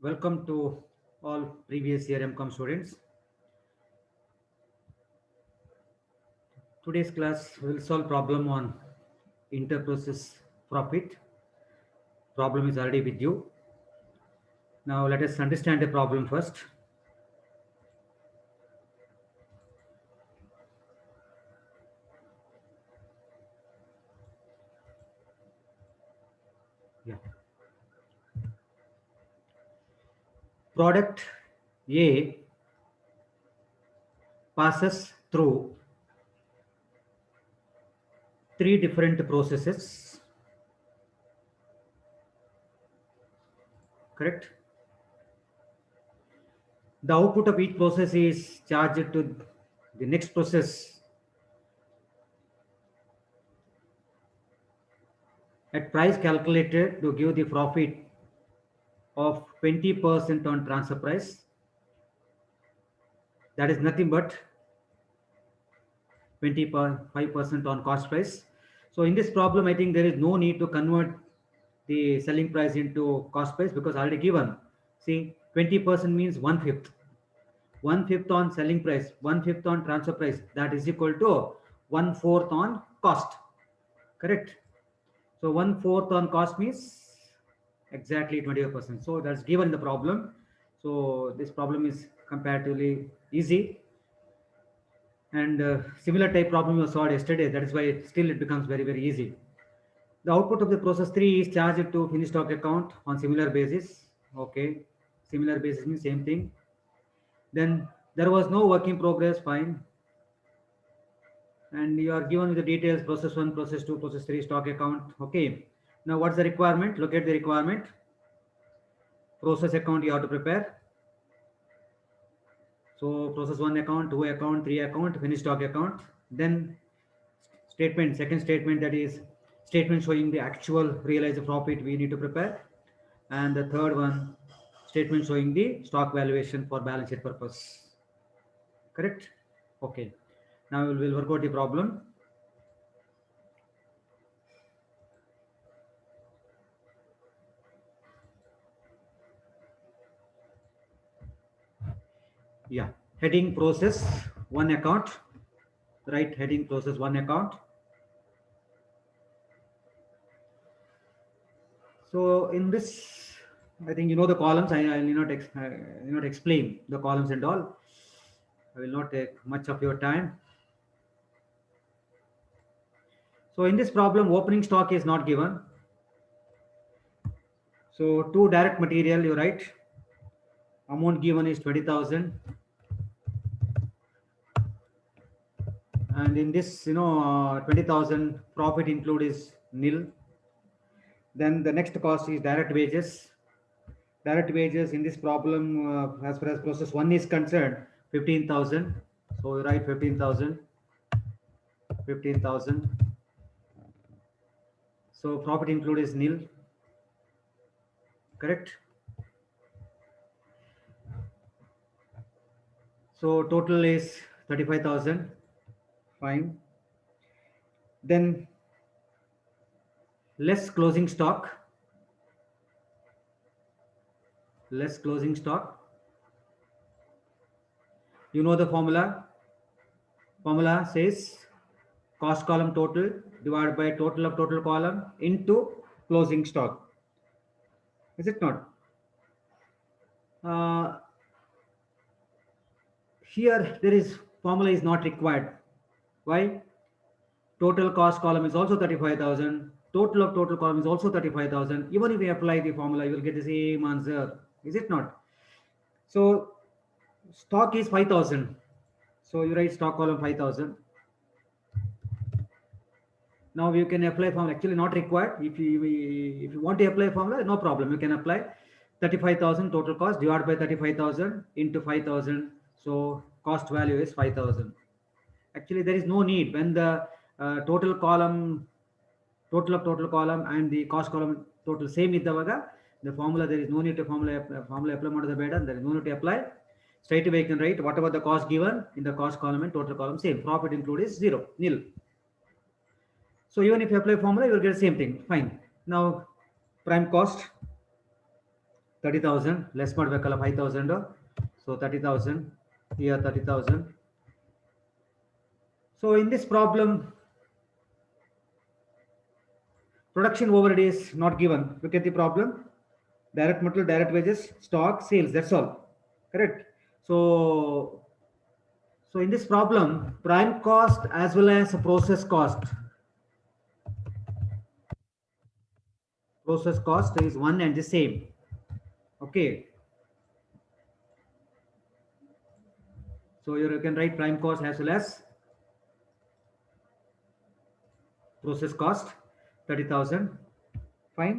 Welcome to all previous year MCOM students. Today's class will solve problem on interprocess profit. Problem is already with you. Now let us understand the problem first. Yeah. Product A passes through three different processes. Correct? The output of each process is charged to the next process at price calculated to give the profit of 20% on transfer price. That is nothing but 25% on cost price. So in this problem, I think there is no need to convert the selling price into cost price because already given. See, 20% means one fifth. One fifth on selling price, one fifth on transfer price. That is equal to one fourth on cost. Correct. So one fourth on cost means exactly 25%. So that's given in the problem. So this problem is comparatively easy. And similar type problem you saw yesterday. That is why still it becomes very, very easy. The output of the process 3 is charged to finished stock account on similar basis. Okay. Similar basis means same thing. Then there was no work in progress. Fine. And you are given with the details process 1, process 2, process 3 stock account. Okay. Now what's the requirement? Look at the requirement. Process account you have to prepare. So process 1 account, 2 account, 3 account, finished stock account. Then statement, second statement, that is statement showing the actual realized profit we need to prepare. And the third one, statement showing the stock valuation for balance sheet purpose. Correct? Okay. Now we'll work out the problem. Yeah. Heading process 1 account. Right, heading process 1 account. So in this, I think you know the columns. I will not explain the columns and all. I will not take much of your time. So in this problem, opening stock is not given. So to direct material, you write amount given is 20,000. And in this, 20,000 profit include is nil. Then the next cost is direct wages. Direct wages in this problem, as far as process 1 is concerned, 15,000. So you write 15,000. 15,000. So profit include is nil. Correct. So total is 35,000. Fine. Then less closing stock. Less closing stock. You know the formula. Formula says cost column total divided by total of total column into closing stock. Is it not? Uh, Here there is formula is not required. Why? Total cost column is also 35,000. Total of total column is also 35,000. Even if we apply the formula, you will get the same answer. Is it not? So stock is 5,000. So you write stock column 5,000. Now you can apply formula. Actually not required. If you want to apply formula, no problem. You can apply 35,000 total cost divided by 35,000 into 5,000. So cost value is 5,000. Actually, there is no need when the total column, total of total column and the cost column total same iddavaga, the formula there is no need to formula apply model beta. There is no need to apply. Straight away you can write whatever the cost given in the cost column and total column same. Profit include is zero, nil. So even if you apply formula, you will get the same thing. Fine. Now prime cost. 30,000 less ಮಾಡಬೇಕಲ್ಲ 5,000. So 30,000 here 30,000. So in this problem, production overhead is not given. Look at the problem. Direct material, direct wages, stock, sales. That's all. Correct. So in this problem, prime cost as well as process cost is one and the same. Okay. So you can write prime cost as well as process cost, 30,000. Fine.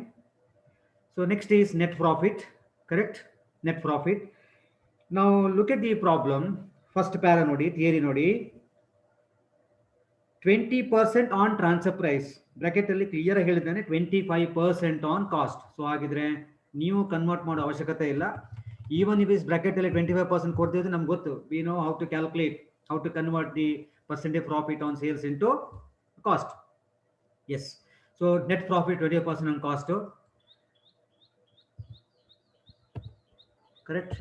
So next is net profit. Correct. Net profit. Now look at the problem. First para nodi, theory nodi. 20% on transfer price. Bracket ಅಲ್ಲಿ clear ಆಗಿ ಹೇಳಿದ್ದಾನೆ 25% on cost. So ಹಾಗಿದ್ರೆ ನೀವು convert ಮಾಡೋ ಅವಶ್ಯಕತೆ ಇಲ್ಲ. Even if is bracket ಅಲ್ಲಿ 25% ಕೊಡ್ತಿದ್ರೆ ನಮ್ಗೆ ಗೊತ್ತು. We know how to calculate, how to convert the percentage profit on sales into cost. Yes. So net profit 20% on cost. Correct.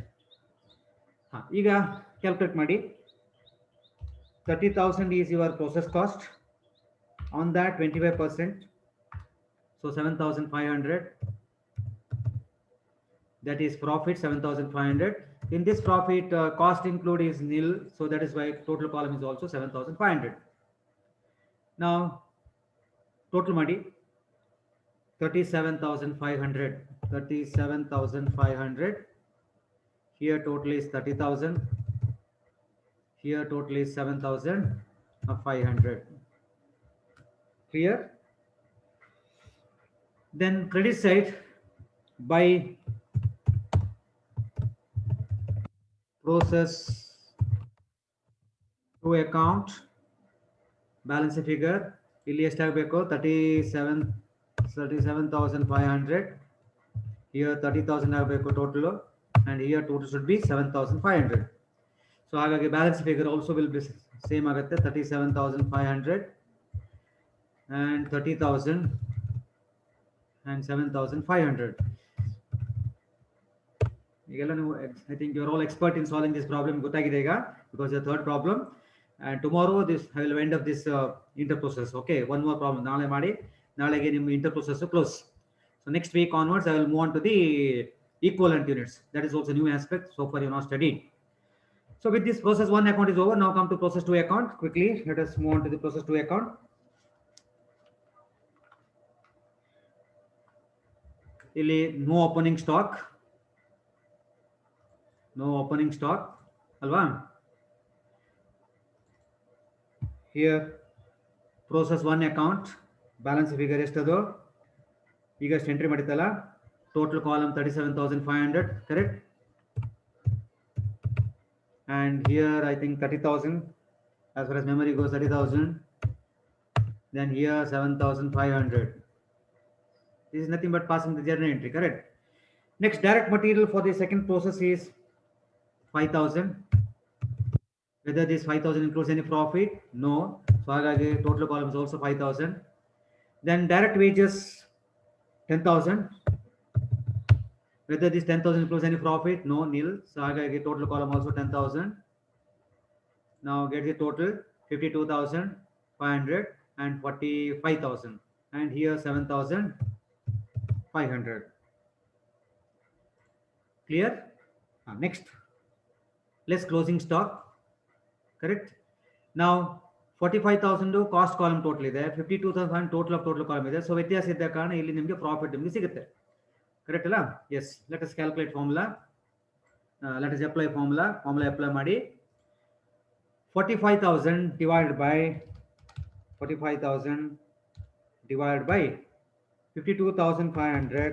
ಈಗ ಕ್ಯಾಲ್ಕುಲೇಟ್ ಮಾಡಿ. 30,000 is your process cost. On that 25%, so 7,500. That is profit 7,500. In this profit, cost include is nil, so that is why total column is also 7,500. Now total money 37,500. 37,500. Here total is 30,000. Here total is 7,500. Clear? Then credit side, by process to account, balance figure ಇಲ್ಲಿ ಎಷ್ಟಾಗಬೇಕು 37,500. here 30,000 ಆಗಬೇಕು total, and here total should be 7,500. so ಹಾಗಾಗಿ balance figure also will be same ಆಗುತ್ತೆ 37,500 and 30,000 and 7,500. ಈಗೆಲ್ಲ ನೀವು I think you're all expert in solving this problem ಗೊತ್ತಾಗಿದೆ ಈಗ, because the third problem, and tomorrow this I will end up this inter process. Okay, one more problem ನಾಳೆ ಮಾಡಿ, ನಾಳೆಗೆ ನಿಮ್ಮ inter process close. So next week onwards I will move on to the equivalent units. That is also new aspect, so far you not studied. So with this process 1 account is over. Now come to process 2 account. Quickly let us move on to the process 2 account. ಇಲ್ಲಿ no opening stock alva. Here process 1 account balance figure ಎಷ್ಟದು ಈಗ entry ಮಾಡಿತಲ್ಲ, total column 37,500. correct. and here I think 30,000 as far as memory goes, 30,000. then here 7,500. this is nothing but passing the journal entry. correct. Next, direct material for the second process is 5,000. whether this 5,000 includes any profit? No. so hagage total column is also 5,000. then direct wages 10,000. whether this 10,000 includes any profit? No, nil. so hagage total column also 10,000. now get the total 52,500 and 45,000, and here 7,500. clear. Next, less closing stock. correct. now 45,000 cost column total ಇದೆ, 52,000 total of total column ಇದೆ. So ವ್ಯತ್ಯಾಸ ಇದ್ದ ಕಾರಣ ಇಲ್ಲಿ ನಿಮಗೆ profit ನಿಮಗೆ ಸಿಗುತ್ತೆ. Correct ಅಲ್ಲ? Yes. Let us calculate formula. Let us apply formula apply ಮಾಡಿ. 45,000 divided by 52,500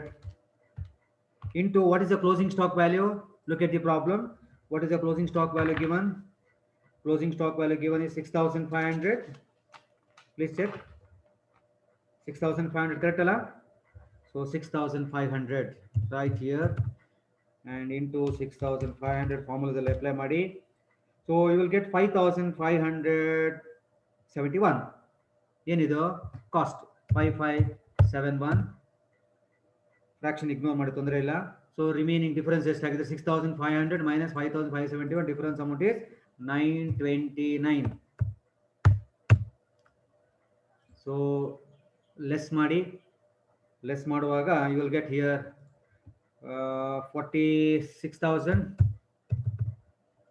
into what is the closing stock value? Look at the problem. What is the closing stock value given? Closing stock value given is 6,500. Please check. 6,500 correct ala? So 6,500 right here, and into 6,500 formula apply ಮಾಡಿ. So you will get 5,571. ಏನಿದು cost 5571. Fraction ignore ಮಾಡಿ, ತೊಂದರೆ ಇಲ್ಲ. So remaining difference is like the 6,500 minus 5,571, difference amount is 929. So less ಮಾಡುವಾಗ you will get here 46,000.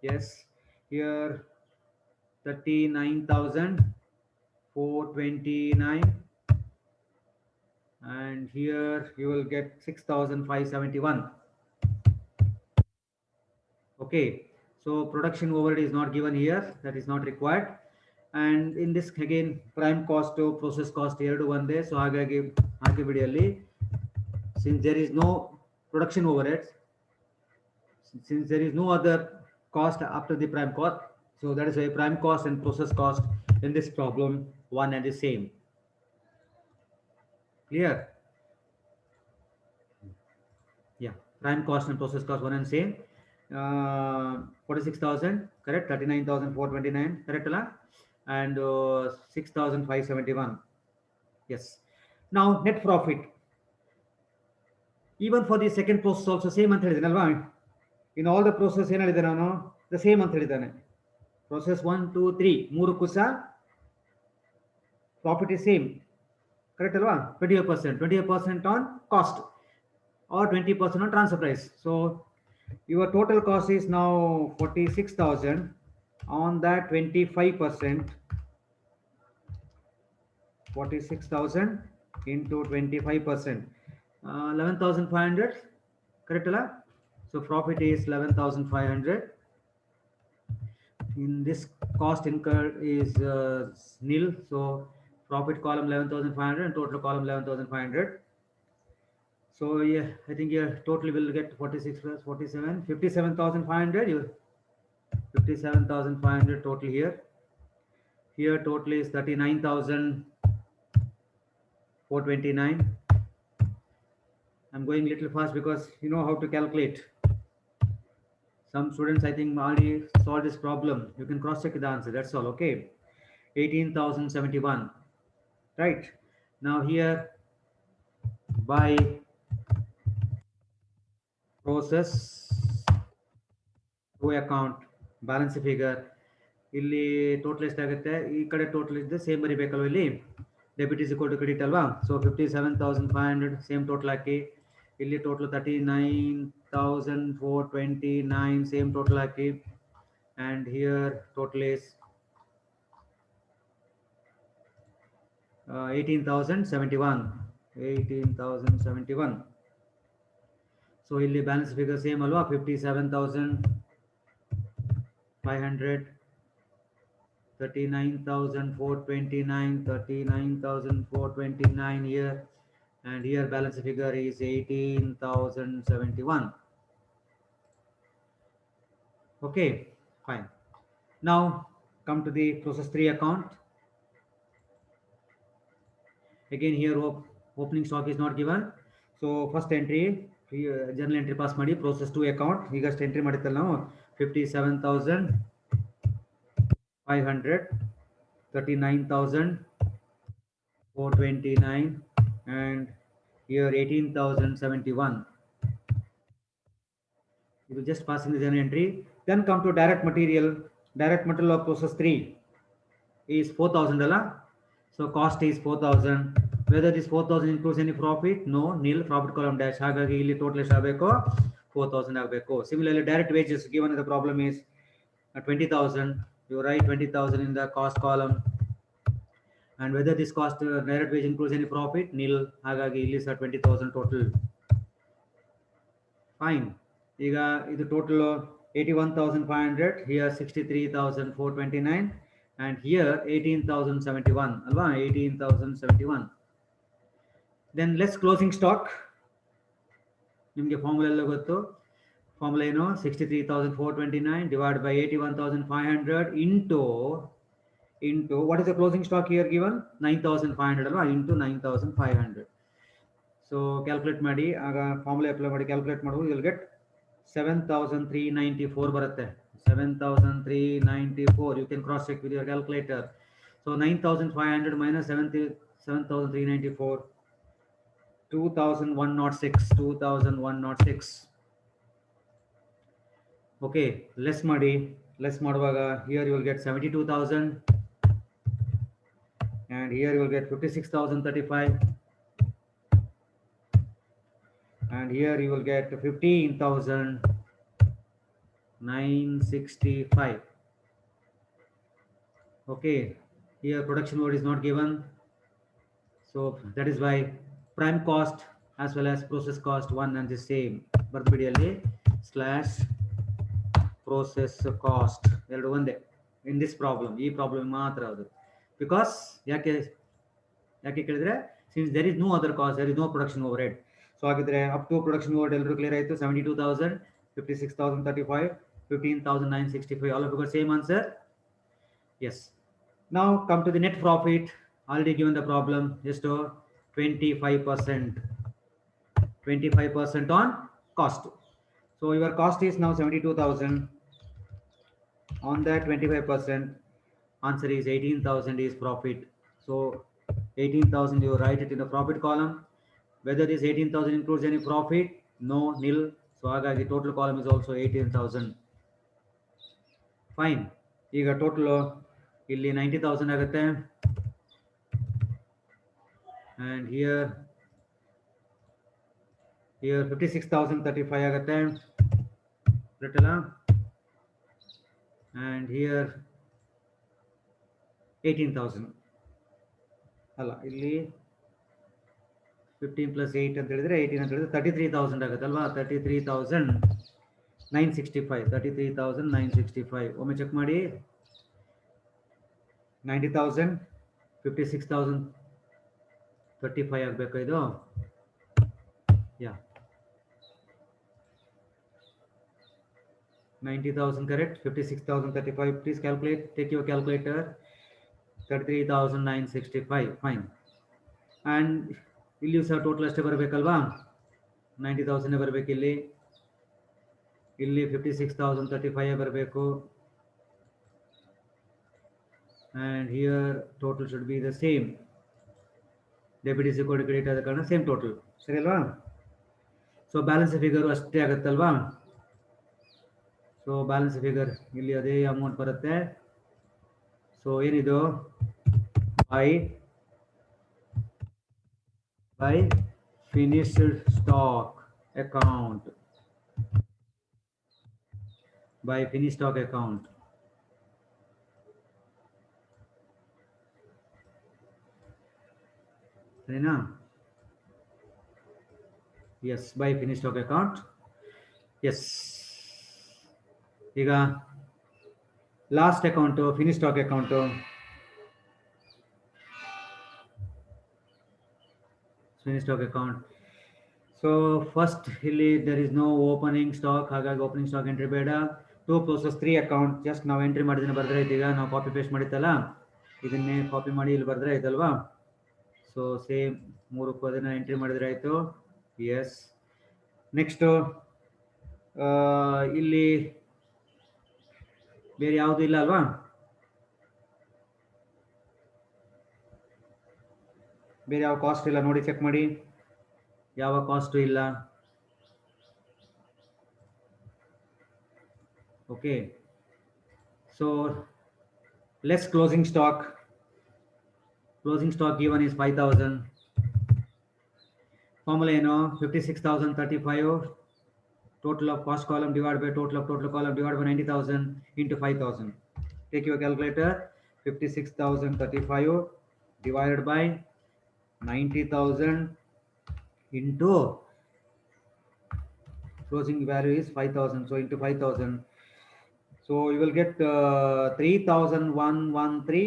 Yes, here 39,429, and here you will get 6,571. Okay, so production overhead is not given here, that is not required. And in this again prime cost to process cost ಎರಡು ಒಂದೇ. So ಹಾಗಾಗಿ ಹಾಕಿಬಿಡಿ ಅಲ್ಲಿ, since there is no production overheads, since there is no other cost after the prime cost, so that is why prime cost and process cost in this problem one and the same. Clear? Yeah, prime cost and process cost one and same. 46,000 correct, 39,429 correct alla, and 6,571. Yes. Now net profit, even for the second process also same ಅಂತ ಹೇಳಿದ್ದೇನೆ ಅಲ್ವಾ. in all the process ಏನು ಹೇಳಿದೆ ನಾನು, the same ಅಂತ ಹೇಳಿದ್ದಾನೆ. process 1 2 3 ಮೂರಕ್ಕೂ ಸಹ profit is same, correct alva. 20% on cost or 20% on transfer price. So your total cost is now 46,000. On that 25%, 46,000 into 25%, 11,500 correct alla. So profit is 11,500. In this cost incurred is nil, so profit column 11,500 and total column 11,500. So yeah, I think your total will get 46 plus 47, 57,500. You 57,500 total here. Here total is 39,429. I'm going a little fast because you know how to calculate. Some students I think already solved this problem. You can cross check the answer, that's all. Okay, 18,071. Right, now here by process to account balance figure, ಇಲ್ಲಿ total ಎಷ್ಟಾಗುತ್ತೆ, ಈ ಕಡೆ total ಇದ್ದೆ same ಬರಿಬೇಕಲ್ವ, ಇಲ್ಲಿ debit is equal to credit ಅಲ್ವಾ. So 57,500 same total ಹಾಕಿ, ಇಲ್ಲಿ ಟೋಟಲ್ 39,429 ಸೇಮ್ ಟೋಟಲ್ ಹಾಕಿ, and here total is 18,071. 18,071. So ಇಲ್ಲಿ ಬ್ಯಾಲೆನ್ಸ್ ಫಿಗರ್ ಸೇಮ್ ಅಲ್ವಾ, 57,500, 39,429, 39,429 here, and here balance figure is 18,071. Okay, fine. Now come to the process 3 account. Again here opening stock is not given, so first entry journal entry pass ಮಾಡಿ process 2 account ಈಗಷ್ಟು entry ಮಾಡಿತ್ತಲ್ಲ ನಾವು 57,500, 39,429, and here 18,071. You will just pass in the journal entry. Then come to direct material. Direct material of process 3 is 4,000 ಅಲ್ಲ. So cost is 4,000. Whether this 4,000 includes any profit? No, nil. Profit column dash. ಹಾಗಾಗಿ ಇಲ್ಲಿ total ಎಷ್ಟು ಆಗಬೇಕು, 4,000 ಆಗಬೇಕು. Similarly, direct wages given the problem is 20,000. You write 20,000 in the cost column. And whether this cost direct wage includes any profit? Nil. ಹಾಗಾಗಿ ಇಲ್ಲಿ ಸಹ 20,000 total. Fine. ಈಗ ಇದು total 81,500. Here 63,429. And here 18,071 alva, 18,071. Then less closing stock. ನಿಮಗೆ formula ಎಲ್ಲ ಗೊತ್ತು. Formula ಏನು, 63,429 divided by 81,500 into what is the closing stock here given, 9,500 alva, into 9,500. So calculate ಮಾಡಿ, ಆಗ ಫಾರ್ಮುಲಾ ಅಪ್ಲೈ ಮಾಡಿ ಕ್ಯಾಲ್ಕುಲೇಟ್ ಮಾಡುವುದು, you will get 7,394 ಬರುತ್ತೆ. 7,394. You can cross check with your calculator. So 9,500 minus 7,394. 2106. 2106. Okay, less ಮಾಡಿ. Less ಮಾಡುವಾಗ here you will get 72,000 and here you will get 56,035 and here you will get 15,965. Okay, here production load is not given, so that is why prime cost as well as process cost one and the same. ಬರ್ದ್ಬಿಡಿಯಲ್ಲಿ slash process cost ಎರಡು ಒಂದೇ in this problem. ಈ problem ಮಾತ್ರ ಅದು. Because ಯಾಕೆ ಕೇಳಿದ್ರೆ since there is no other cost, there is no production overhead. So ಹಾಗಿದ್ರೆ up to production over ಎಲ್ಲರೂ clear ಆಯಿತು. 72,000, 56,035, 15,965, all of you got same answer? Yes. Now come to the net profit. Already given the problem, just 25%. 25% on cost. So your cost is now 72,000. On that 25%, answer is 18,000 is profit. So 18,000 you write it in the profit column. Whether this 18,000 includes any profit, no, nil. So the total column is also 18,000. Fine. ಈಗ total ಇಲ್ಲಿ 90,000 ಆಗುತ್ತೆ and here 56,035 ಆಗುತ್ತೆ correct ಅಲ್ಲ, and here 18,000 ಅಲ್ಲ, ಇಲ್ಲಿ 15 plus 8 ಅಂತ ಹೇಳಿದ್ರೆ 18 ಅಂತ ಹೇಳಿದ್ರೆ 33,000 ಆಗುತ್ತಲ್ವಾ. 33,965. 33,965 ಒಮ್ಮೆ ಚೆಕ್ ಮಾಡಿ. 90,000, 56,035 ಆಗಬೇಕು ಇದು. ಯಾ 90,000 correct. 56,035. Please calculate. Take your calculator. 33,965. Fine. And ಇಲ್ಲಿ ಸಹ ಟೋಟಲ್ ಅಷ್ಟೇ ಬರಬೇಕಲ್ವಾ. 90,000 ಬರಬೇಕು ಇಲ್ಲಿ. ಇಲ್ಲಿ 56,035 ಬರಬೇಕು. And here total should be the same. Debit is equal to credit ಆದ ಕಾರಣ ಸೇಮ್ ಟೋಟಲ್, ಸರಿ ಅಲ್ವಾ. ಸೊ ಬ್ಯಾಲೆನ್ಸ್ ಫಿಗರ್ ಅಷ್ಟೇ ಆಗುತ್ತಲ್ವಾ. ಸೊ ಬ್ಯಾಲೆನ್ಸ್ ಫಿಗರ್ ಇಲ್ಲಿ ಅದೇ ಅಮೌಂಟ್ ಬರುತ್ತೆ. ಸೊ ಏನಿದು by finished stock account. By finished stock account. ಸರಿನಾ? Yes, by finished stock account. Yes. ಈಗ last account finish stock account. Finish stock account. So first ಇಲ್ಲಿ there is no opening stock, ಹಾಗಾಗಿ opening stock entry ಬೇಡ. 2 process 3 account just ನಾವು entry ಮಾಡಿದ್ರೆ ಬರೆದ್ರೆ ಈಗ ನಾವು ಕಾಪಿ ಪೇಸ್ಟ್ ಮಾಡಿತ್ತಲ್ಲ, ಇದನ್ನೇ ಕಾಪಿ ಮಾಡಿ ಇಲ್ಲಿ ಬರೆದ್ರೆ ಆಯ್ತಲ್ವಾ. ಸೊ ಸೇಮ್ 3 ಅದನ್ನ ಎಂಟ್ರಿ ಮಾಡಿದ್ರೆ ಆಯ್ತು. ಎಸ್. ನೆಕ್ಸ್ಟ್ ಇಲ್ಲಿ ಬೇರೆ ಯಾವುದು ಇಲ್ಲ ಅಲ್ವಾ. ಬೇರೆ ಯಾವ ಕಾಸ್ಟ್ ಇಲ್ಲ ನೋಡಿ, ಚೆಕ್ ಮಾಡಿ. ಯಾವ ಕಾಸ್ಟ್ ಇಲ್ಲ. Okay. So less closing stock. Closing stock given is 5,000. Formula ಏನು? 56,035 total of cost column divided by total of total column divided by 90,000 into 5,000. Take your calculator. 56,035 divided by 90,000 into closing value is 5,000. So into 5,000. So you will get 3,113.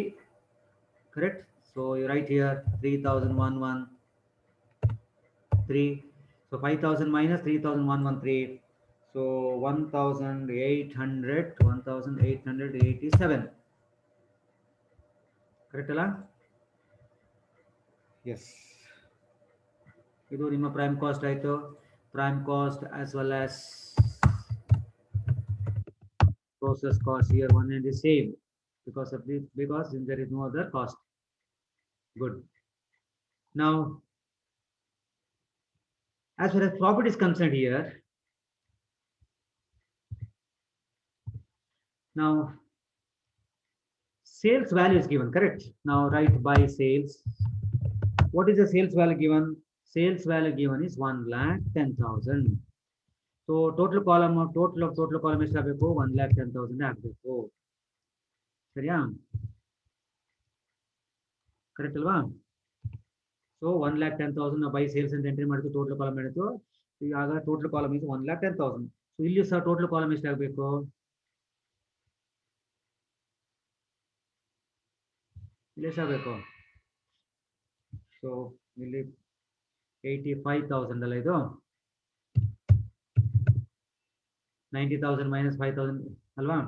Correct? So you write here 3,113. So 5,000 minus 3,113. So 1,887. Correct ಅಲ್ಲ? S. ಇದು ನಿಮ್ಮ prime cost ಆಯಿತು. Prime cost as well as process cost here one and the same because of this, because there is no other cost. Good. Now as far as profit is concerned here, now sales value is given, correct? Now write by sales. What is the sales value given? Sales value given is 1,10,000. So total column of total column ಎಷ್ಟು ಆಗಬೇಕು? 1,10,000 ಆಗಬೇಕು. ಸರಿಯಾ? Correct ಅಲ್ವಾ? So 1,10,000 by sales ಅಂತ entry ಮಾಡಿದ್ದು, total column ಮಾಡಿದ್ದು. ಈಗ total column is 1,10,000. So ಇಲ್ಲಿ ಸಹ ಟೋಟಲ್ ಕಾಲಮ್ ಎಷ್ಟು ಆಗಬೇಕು? ಇಲ್ಲಿ ಎಷ್ಟಾಗಬೇಕು? ಸೊ ಇಲ್ಲಿ 85,000 ಅಲ್ಲ ಇದು? 90,000 ಮೈನಸ್ 5,000 ಅಲ್ವಾ?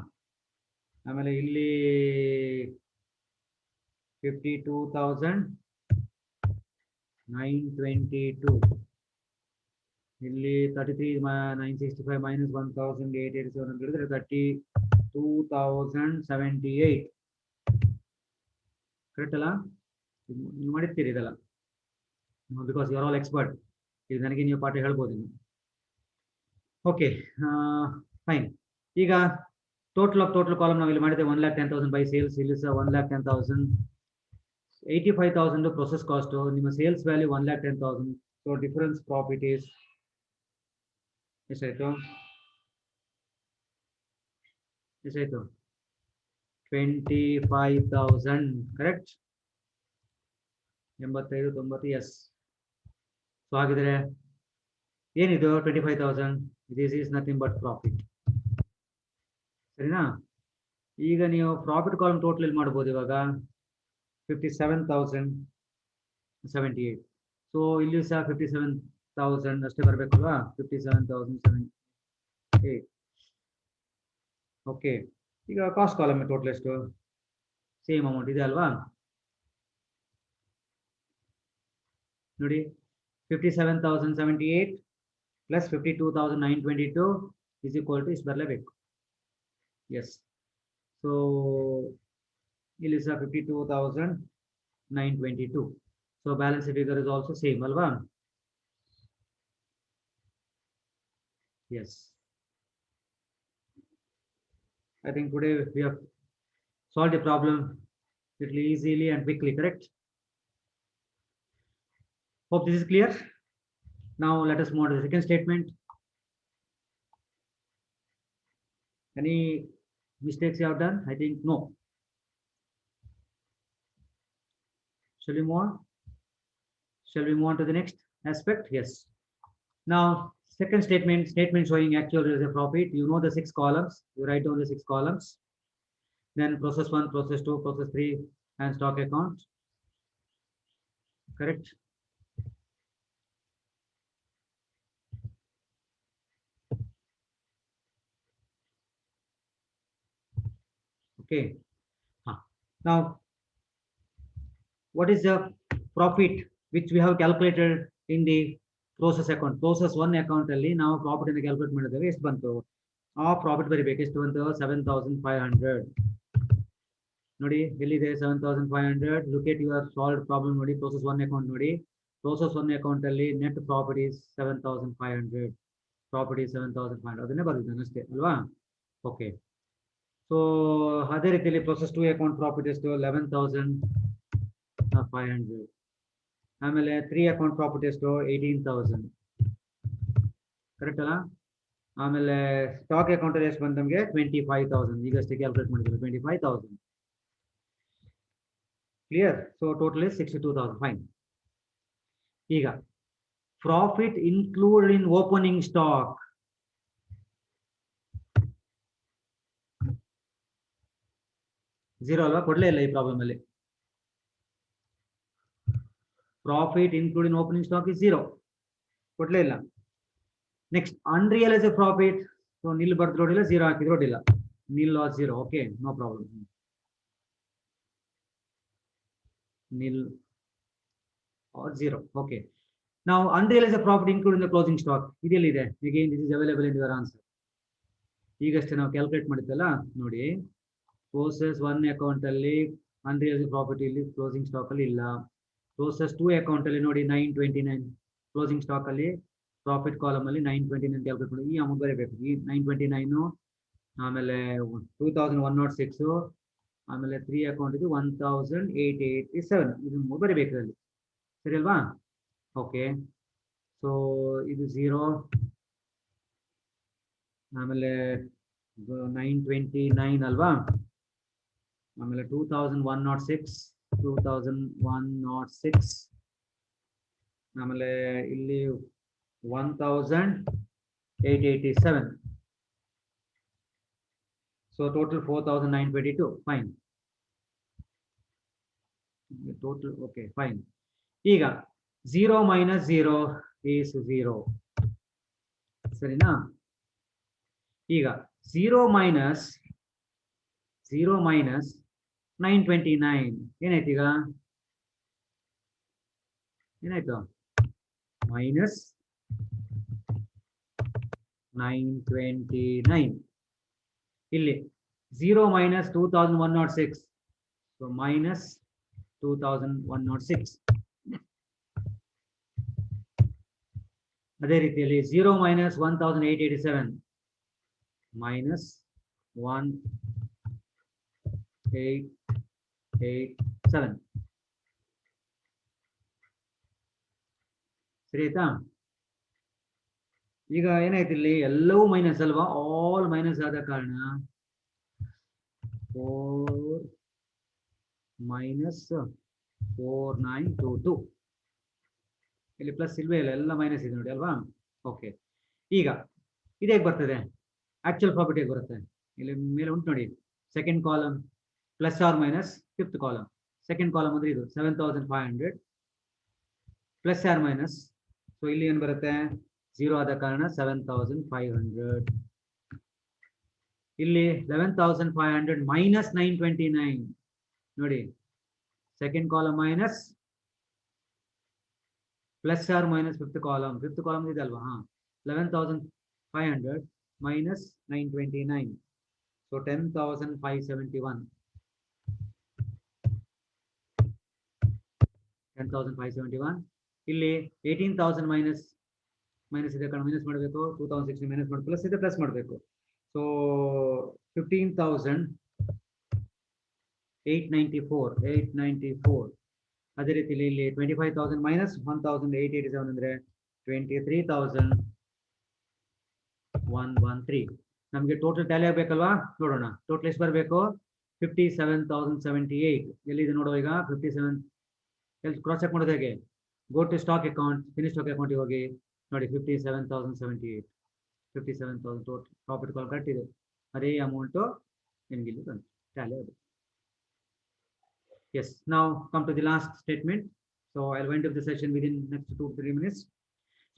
ಆಮೇಲೆ ಇಲ್ಲಿ 52,922, ಇಲ್ಲಿ 33,965 ಮೈನಸ್ 1,887 ಅಂತ ಹೇಳಿದ್ರೆ 32,078. ಕರೆಕ್ಟ್ ಅಲ್ಲ? ನೀವು ಮಾಡಿರ್ತೀರಿ ಇದೆಲ್ಲ, because you are all expert. ಈಗ ನನಗೆ ನೀವು ಪಾಠ ಹೇಳ್ಬೋದು. Okay, fine. ಈಗ ಟೋಟಲ್ ಕಾಲಮ್ ನಾವು ಇಲ್ಲಿ ಮಾಡಿದೆ 1,10,000 ಬೈ ಸೇಲ್ಸ್. ಇಲ್ಲಿ ಸಹ 1,10,000. 85,000 ಪ್ರೊಸೆಸ್ ಕಾಸ್ಟ್. ನಿಮ್ಮ sales value 1,10,000. So difference profit is ಎಷ್ಟಾಯ್ತು? 25,000. ಕರೆಕ್ಟ್? 85, 90. ಎಸ್. ಸೊ ಹಾಗಿದ್ರೆ ಏನಿದು 25,000? This is nothing but profit. ಸರಿನಾ? ಈಗ ನೀವು ಪ್ರಾಫಿಟ್ ಕಾಲಮ್ ಟೋಟಲ್ ಇಲ್ಲಿ ಮಾಡ್ಬೋದು. ಇವಾಗ 57,078. ಸೊ ಇಲ್ಲಿ ಸಹ 57,000 ಅಷ್ಟೇ ಬರಬೇಕಲ್ವಾ? 57,078. ಓಕೆ, ಈಗ ಕಾಸ್ಟ್ ಕಾಲಮ್ ಟೋಟಲ್ ಎಷ್ಟು? ಸೇಮ್ ಅಮೌಂಟ್ ಇದೆ ಅಲ್ವಾ? ನೋಡಿ, 57,078 ಪ್ಲಸ್ 52,922 ಇಸ್ ಈಕ್ವಲ್ ಟು ಇಷ್ಟು ಬರಲೇಬೇಕು. ಎಸ್. ಸೊ ಇಲ್ಲಿ ಸಹ 52,922. So balance figure is also same ಅಲ್ವಾ? S. I think today we have solved the problem little easily and quickly, correct? Hope this is clear. Now let us move on to the second statement. Any mistakes you have done? I think no. Shall we move on? Shall we move on to the next aspect? Yes. Now second statement showing actual reserve profit. You know the 6 columns. You write down the 6 columns. Then process 1, process 2, process 3, and stock account. Correct? Okay. Now, what is the profit which we have calculated in the process account? Process 1 account ಅಲ್ಲಿ ನಾವು profit ಅನ್ನು calculate ಮಾಡಿದ್ದೇವೆ. ಎಷ್ಟು ಬಂತು? ಆ profit ಬರಿಬೇಕು. ಎಷ್ಟು ಬಂತು? 7,500. ನೋಡಿ, ಎಲ್ಲಿದೆ 7,500? Look at your solve problem. ನೋಡಿ, ಪ್ರೋಸೆಸ್ 1 ಅಕೌಂಟ್ ನೋಡಿ. ಪ್ರೋಸೆಸ್ 1 ಅಕೌಂಟ್ ಅಲ್ಲಿ net profit is 7,500. Profit is 7,500. ಅದನ್ನೇ ಬರೆದಿದ್ದಾನೆ ಅಷ್ಟೇ ಅಲ್ವಾ? ಓಕೆ. ಸೊ ಅದೇ ರೀತಿಯಲ್ಲಿ ಪ್ರೋಸೆಸ್ 2 ಅಕೌಂಟ್ ಪ್ರಾಫಿಟ್ ಎಷ್ಟು? 11,500. ಆಮೇಲೆ 3 ಅಕೌಂಟ್ ಪ್ರಾಫಿಟ್ ಎಷ್ಟು? 18,000. ಕರೆಕ್ಟ್ ಅಲ್ಲ? ಆಮೇಲೆ ಸ್ಟಾಕ್ ಅಕೌಂಟ್ ಅಲ್ಲಿ ಎಷ್ಟು ಬಂತು ನಮಗೆ? 25,000. ಈಗಷ್ಟೇ ಕ್ಯಾಲ್ಕುಲೇಟ್ ಮಾಡಿದ್ರು 25,000. Clear? So total is 62,000. Fine. ಈಗ profit include in opening stock. Zero ಅಲ್ವಾ? ಕೊಡ್ಲೇ ಇಲ್ಲ ಈ ಪ್ರಾಬ್ಲಮ್ ಅಲ್ಲಿ. Profit include in opening stock is 0. ಕೊಡ್ಲೇ ಇಲ್ಲ. Next unrealised profit. So nil ಬರ್ದು ನೋಡಿಲ್ಲ, 0 ಹಾಕಿದ್ರು ನೋಡಿಲ್ಲ. Nil or 0. Okay, no problem. Nil or 0. Okay. ನಾವು unrealised profit include in the closing stock ಇದೆಲ್ಲಿದೆ? Again this is available in your answer. ಈಗಷ್ಟೇ ನಾವು ಕ್ಯಾಲ್ಕುಲೇಟ್ ಮಾಡಿದ್ದಲ್ಲ ನೋಡಿ. ಪ್ರೋಸೆಸ್ 1 ಅಕೌಂಟ್ ಅಲ್ಲಿ ಅನ್ರಿಯಲೈಸ್ಡ್ ಪ್ರಾಫಿಟ್ ಇಲ್ಲಿ ಕ್ಲೋಸಿಂಗ್ ಸ್ಟಾಕ್ ಅಲ್ಲಿ ಇಲ್ಲ. ಪ್ರೋಸೆಸ್ 2 ಅಕೌಂಟ್ ಅಲ್ಲಿ ನೋಡಿ 929 ಕ್ಲೋಸಿಂಗ್ ಸ್ಟಾಕ್ ಅಲ್ಲಿ ಪ್ರಾಫಿಟ್ ಕಾಲಮ್ ಅಲ್ಲಿ 929 ಕ್ಯಾಲ್ಕುಲೇಟ್ ಮಾಡಿ ಈ ಅಮೌಂಟ್ ಬರೀಬೇಕು. ಈ 929, ಆಮೇಲೆ 2106, ಆಮೇಲೆ 3 ಅಕೌಂಟ್ ಇದು 1887, ಇದನ್ನು ಬರೀಬೇಕು ಅಲ್ಲಿ, ಸರಿ ಅಲ್ವಾ? ಓಕೆ, ಸೊ ಇದು 0, ಆಮೇಲೆ 929 ಅಲ್ವಾ, ಆಮೇಲೆ 2106, ಆಮೇಲೆ ಇಲ್ಲಿ 1887, so total 4922. Fine, total okay fine. ಈಗ 0 - 0 is 0, ಸರಿನಾ? ಈಗ 0 - 929 ಏನಾಯ್ತು? ಈಗ ಏನಾಯ್ತು? -929. ಇಲ್ಲಿ 0 - 2106, ಸೊ -2106. ಅದೇ ರೀತಿಯಲ್ಲಿ 0 - 1887, -1887, ಸರಿ ಆಯ್ತಾ? ಈಗ ಏನಾಯ್ತು, ಇಲ್ಲಿ ಎಲ್ಲವೂ ಮೈನಸ್ ಅಲ್ವಾ, ಆಲ್ ಮೈನಸ್ ಆದ ಕಾರಣ 4 - 4922. ಇಲ್ಲಿ ಪ್ಲಸ್ ಇಲ್ವೇ ಇಲ್ಲ, ಎಲ್ಲ ಮೈನಸ್ ಇದೆ ನೋಡಿ ಅಲ್ವಾ? ಓಕೆ, ಈಗ ಇದು ಹೇಗೆ ಬರ್ತದೆ? ಆಕ್ಚುಯಲ್ ಪ್ರಾಫಿಟ್ ಹೇಗೆ ಬರುತ್ತೆ? ಇಲ್ಲಿ ಮೇಲೆ ಉಂಟು ನೋಡಿ, second column plus or minus fifth column. Second column ಅಂದ್ರೆ ಇದು 7500 ಪ್ಲಸ್ ಆರ್ ಮೈನಸ್, ಸೊ ಇಲ್ಲಿ ಏನು ಬರುತ್ತೆ? 0 ಆದ ಕಾರಣ 7500. ಇಲ್ಲಿ 11500 ಮೈನಸ್ 929 ನೋಡಿ, second column minus plus or minus fifth column ಇದೆ ಅಲ್ವಾ? 11500 ಮೈನಸ್ 929, ಸೊ 10571. 10571. ಇಲ್ಲಿ 18000 ಮೈನಸ್ ಇದೆ ಕಾರಣ ಮೈನಸ್ ಮಾಡಬೇಕು, 2060 ಮೈನಸ್ ಮಾಡಿ, ಪ್ಲಸ್ ಇದೆ ಪ್ಲಸ್ ಮಾಡಬೇಕು, ಸೊ 15,894. ಅದೇ ರೀತಿಯಲ್ಲಿ ಇಲ್ಲಿ 25,000 ಮೈನಸ್ 1887 ಅಂದ್ರೆ 23,113. ನಮಗೆ ಟೋಟಲ್ ಟ್ಯಾಲಿ ಆಗಬೇಕಲ್ವಾ? ನೋಡೋಣ, ಟೋಟಲ್ ಎಷ್ಟು ಬರಬೇಕು? 57,078. ಎಲ್ಲಿದೆ ನೋಡುವ ಈಗ? 57 ಕ್ರಾಸ್ ಚೆಕ್ ಮಾಡೋದು ಹೇಗೆ? Go to stock account, finish stock account ಹೋಗಿ ನೋಡಿ, 57,078, 57,000 ಟೋಟಲ್ ಪ್ರಾಫಿಟ್ ಕಾಲ್ ಕರೆಕ್ಟ್ ಇದೆ. ಅದೇ ಅಮೌಂಟು ನಿಮ್ಗೆ ಇಲ್ಲಿ ಬಂತು, ಟ್ಯಾಲಿ ಆಗುತ್ತೆ. Yes, now come to the last statement. So I'll wind up the session within next 2 to 3 minutes.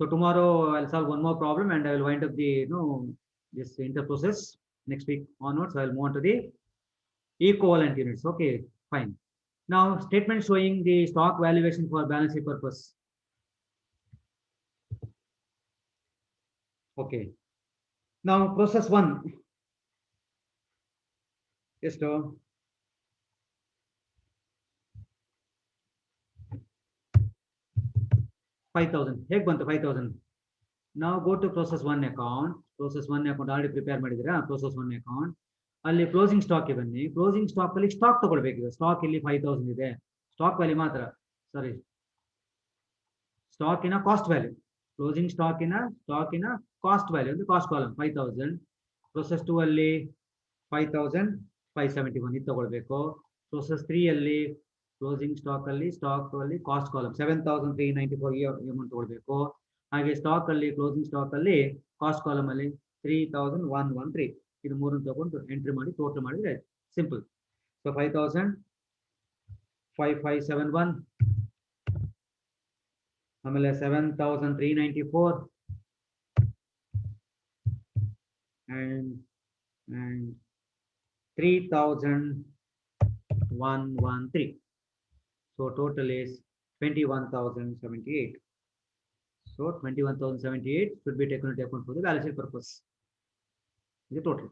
So tomorrow I'll solve one more problem and I will wind up the this inter process. Next week onwards I'll move on to the equivalent units. Okay, fine. Now statement showing the stock valuation for balance sheet purpose. Okay. Now process 1. Yes, sir. 5,000 ಹೇಗೆ ಬಂತು? 5,000. ನಾವು go to process 1 account. Process 1 account already prepare ಮಾಡಿದ್ದೀರಾ? Process 1 account ಅಲ್ಲಿ closing stock ಬನ್ನಿ. Closing stock ಅಲ್ಲಿ stock ತಗೊಳ್ಬೇಕು. Stock ಇಲ್ಲಿ 5,000 ಇದೆ. ಸ್ಟಾಕ್ ವ್ಯಾಲ್ಯೂ ಮಾತ್ರ, ಸಾರಿ, ಸ್ಟಾಕಿನ ಕಾಸ್ಟ್ ವ್ಯಾಲ್ಯೂ. ಕ್ಲೋಸಿಂಗ್ ಸ್ಟಾಕಿನ ಕಾಸ್ಟ್ ವ್ಯಾಲ್ಯೂ ಅಂದ್ರೆ ಕಾಸ್ಟ್ ಕಾಲಮ್ 5,000. ಪ್ರೋಸೆಸ್ 2 ಅಲ್ಲಿ 5,571 ಇದು ತಗೊಳ್ಬೇಕು. ಪ್ರೋಸೆಸ್ 3 ಅಲ್ಲಿ ಕ್ಲೋಸಿಂಗ್ ಸ್ಟಾಕ್ ಅಲ್ಲಿ ಕಾಸ್ಟ್ ಕಾಲಮ್ 7,394 ಅಮೌಂಟ್ ತಗೊಳ್ಬೇಕು. ಹಾಗೆ ಸ್ಟಾಕ್ ಅಲ್ಲಿ ಕ್ಲೋಸಿಂಗ್ ಸ್ಟಾಕ್ ಅಲ್ಲಿ ಕಾಸ್ಟ್ ಕಾಲಮ್ ಅಲ್ಲಿ 3,113 ಇದು ಮೂರನ್ನು ತಗೊಂಡು ಎಂಟ್ರಿ ಮಾಡಿ ಟೋಟಲ್ ಮಾಡಿದ್ರೆ ಸಿಂಪಲ್. ಸೊ 5,571 ಆಮೇಲೆ 7,394 and 3,113. So total is 21,078. So 21,078 should be taken into account for the balance sheet purpose. The total.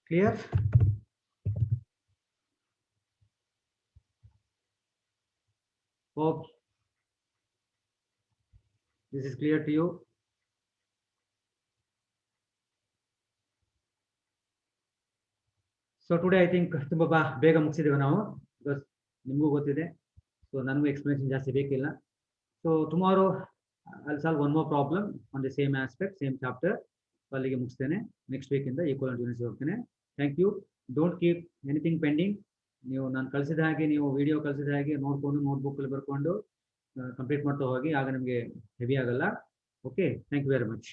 Clear? Hope This is clear to you? So today I think ತುಂಬಾ ಬೇಗ ಮುಗಿಸಿದ್ದೇವೆ ನಾವು, because ನಿಮಗೂ ಗೊತ್ತಿದೆ, so ನನಗೂ explanation ಜಾಸ್ತಿ ಬೇಕಿಲ್ಲ. So tomorrow I solve one more problem on the same aspect, same chapter. ಅಲ್ಲಿಗೆ ಮುಗಿಸ್ತೇನೆ. ನೆಕ್ಸ್ಟ್ ವೀಕಿಂದ ಈಕ್ವಲೆಂಟ್ ಯೂನಿಟ್ಸ್ ಹೋಗ್ತೇನೆ. Thank you. Don't keep anything pending. ನೀವು ನಾನು ಕಳಿಸಿದ ಹಾಗೆ, ನೀವು ವಿಡಿಯೋ ಕಳಿಸಿದ ಹಾಗೆ ನೋಡ್ಕೊಂಡು ನೋಟ್ಬುಕ್ಕಲ್ಲಿ ಬರ್ಕೊಂಡು ಕಂಪ್ಲೀಟ್ ಮಾಡ್ತಾ ಹೋಗಿ, ಆಗ ನಿಮಗೆ ಹೆವಿ ಆಗಲ್ಲ. Okay, thank you very much.